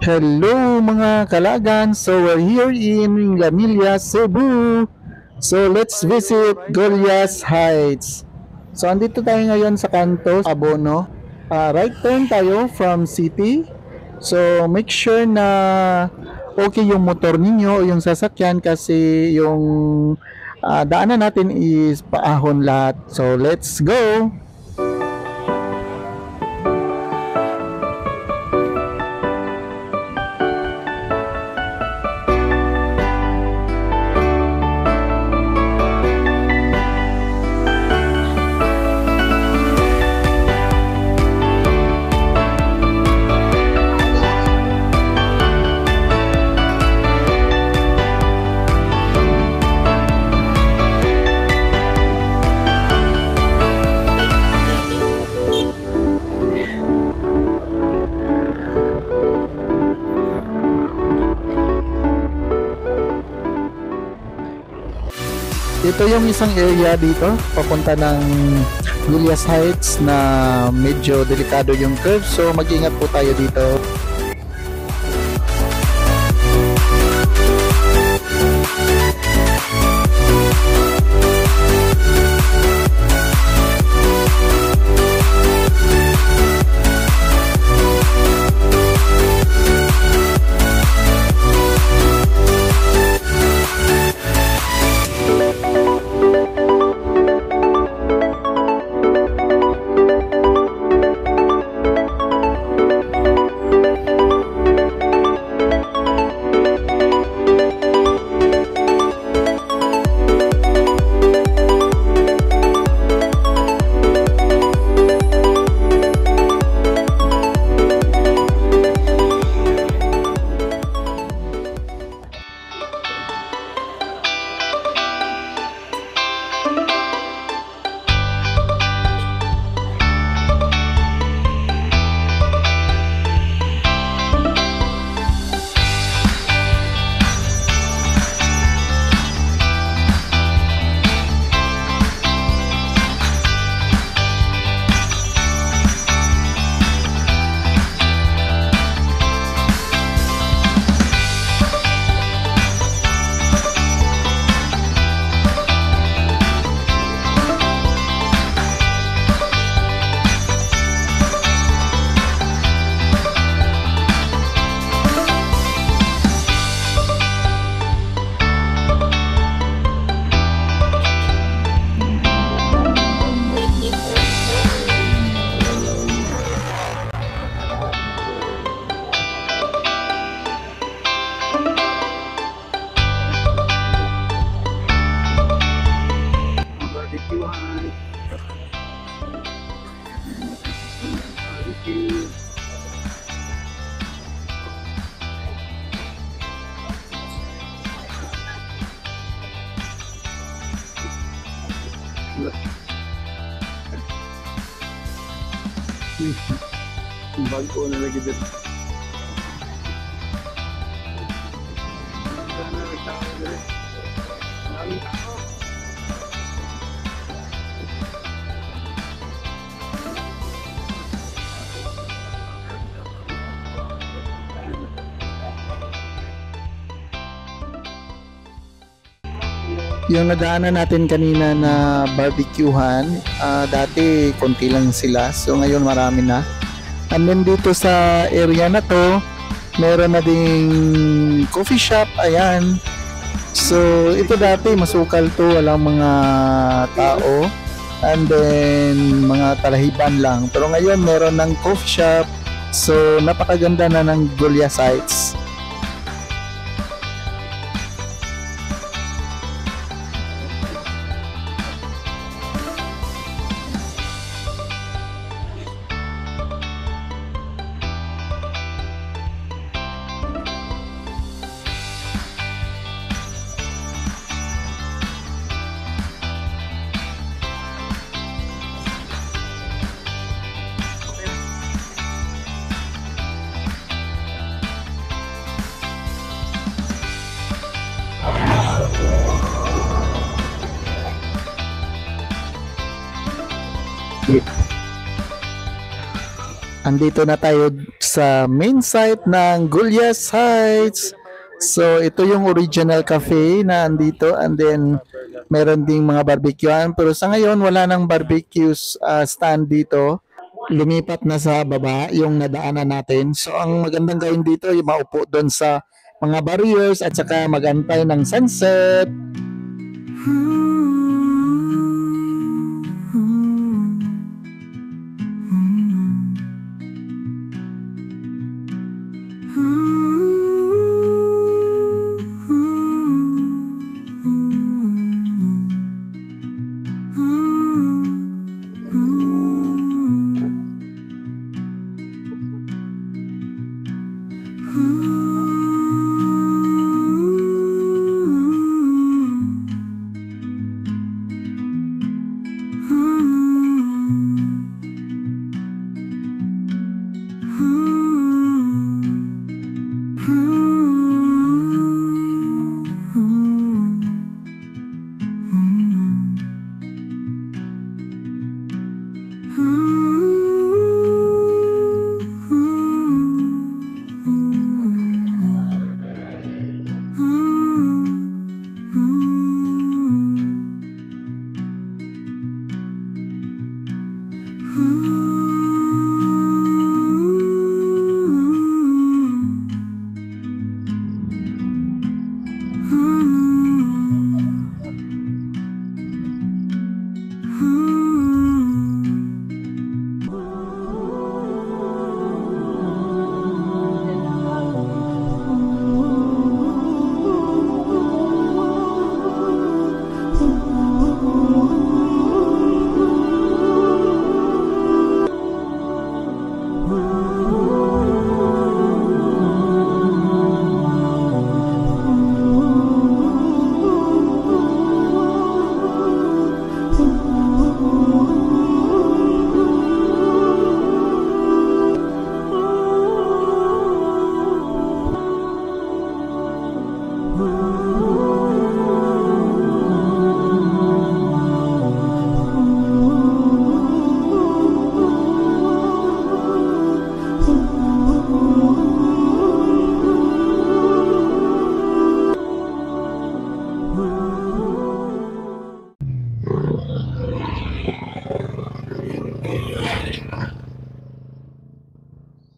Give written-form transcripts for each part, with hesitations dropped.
Hello mga kalagan, so we're here in Lamilla, Cebu. So let's visit Golias Heights. So andito tayo ngayon sa kanto, Abono. Right turn tayo from city. So make sure na okay yung motor ninyo o yung sasakyan kasi yung daanan natin is paahon lahat. So let's go! Ito yung isang area dito papunta ng Golias Heights na medyo delikado yung curve, so mag-ingat po tayo dito. Bago na lagi dito. Yung nadaanan natin kanina na barbecuehan, dati konti lang sila, so ngayon marami na. And then dito sa area na to, meron na ding coffee shop, ayan. So ito dati masukal to, walang mga tao, and then mga talahiban lang. Pero ngayon meron ng coffee shop, so napakaganda na ng Golias Heights. Andito na tayo sa main site ng Gulyas Heights. So ito yung original cafe na andito, and then meron ding mga barbecuean, pero sa ngayon wala nang barbecue stand dito. Lumipat na sa baba yung nadaanan natin. So ang magandang gawin dito yung maupo doon sa mga barriers at saka magantay ng sunset.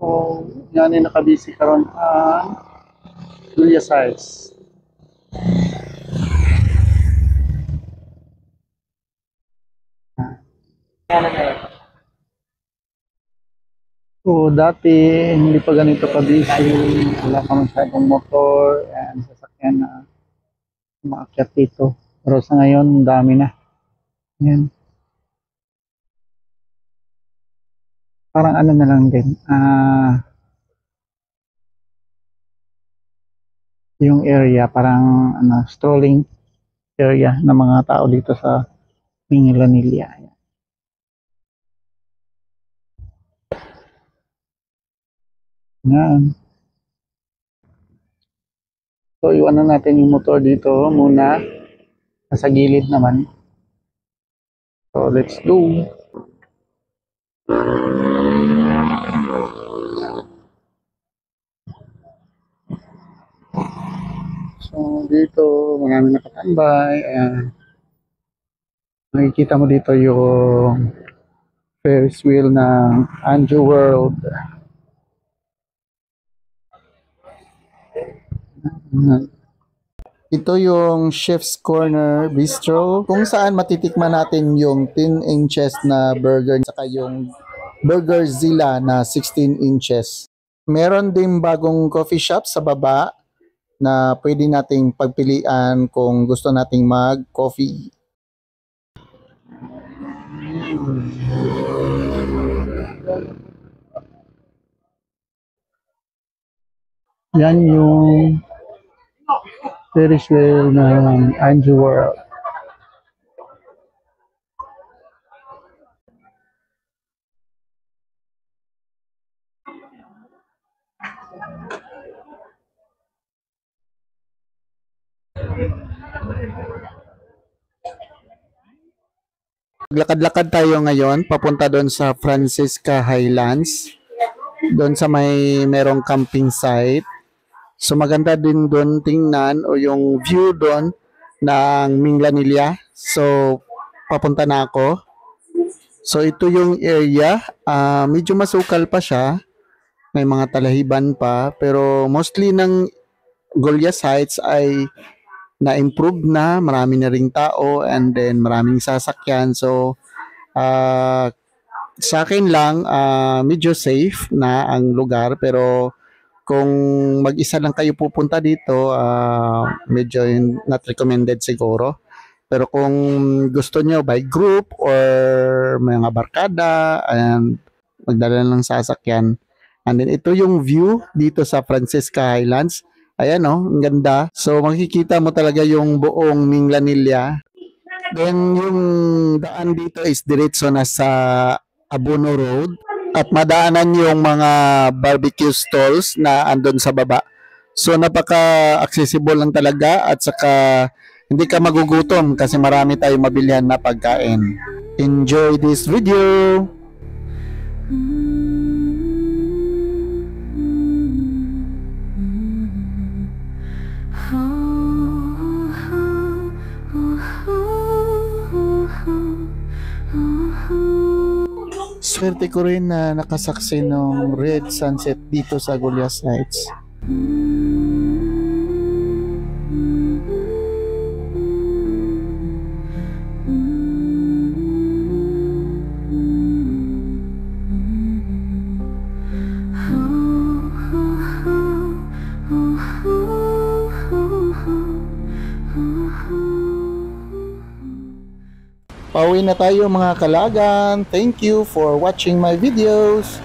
So, yan ay nakabisi karon ang Julia Sides. So, dati hindi pa ganito kabisi, wala pa masyadong motor and sasakyan na maakyat dito. Pero sa ngayon, dami na. Yan. Parang ano na lang din, yung area, parang strolling area ng mga tao dito sa Mingilanilla. Yan. So, iwanan natin yung motor dito muna. Nasa gilid naman. So, let's go. So, dito, marami nakatambay. Makikita mo dito yung Ferris wheel ng Anju World. Ito yung Chef's Corner Bistro, kung saan matitikman natin yung 10 inches na burger saka yung Burger Zilla na 16 inches. Meron din bagong coffee shop sa baba na pwede nating pagpilian kung gusto nating mag-coffee. Yan yung Ferris wheel ng Anju World. Maglakad-lakad tayo ngayon papunta doon sa Francisca Highlands. doon sa may merong camping site. So maganda din doon tingnan o yung view doon ng Minglanilla. So papunta na ako. So ito yung area, medyo masukal pa siya. May mga talahiban pa pero mostly ng Golyas Heights ay na-improve na, marami na ring tao and then maraming sasakyan. So sa akin lang medyo safe na ang lugar pero kung mag-isa lang kayo pupunta dito, medyo not recommended siguro. Pero kung gusto nyo by group or mga barkada, and magdala ng sasakyan. And then ito yung view dito sa Francisca Highlands. Ayan ang ganda. So makikita mo talaga yung buong Minglanilla. Then yung daan dito is diretso na sa Abono Road at madaanan yung mga barbecue stalls na andon sa baba. So napaka-accessible lang talaga at saka hindi ka magugutom kasi marami tayong mabilhan na pagkain. Enjoy this video! Swerte ko rin na nakasaksi ng red sunset dito sa Golyas Heights. Pauwi na tayo mga kalagan. Thank you for watching my videos.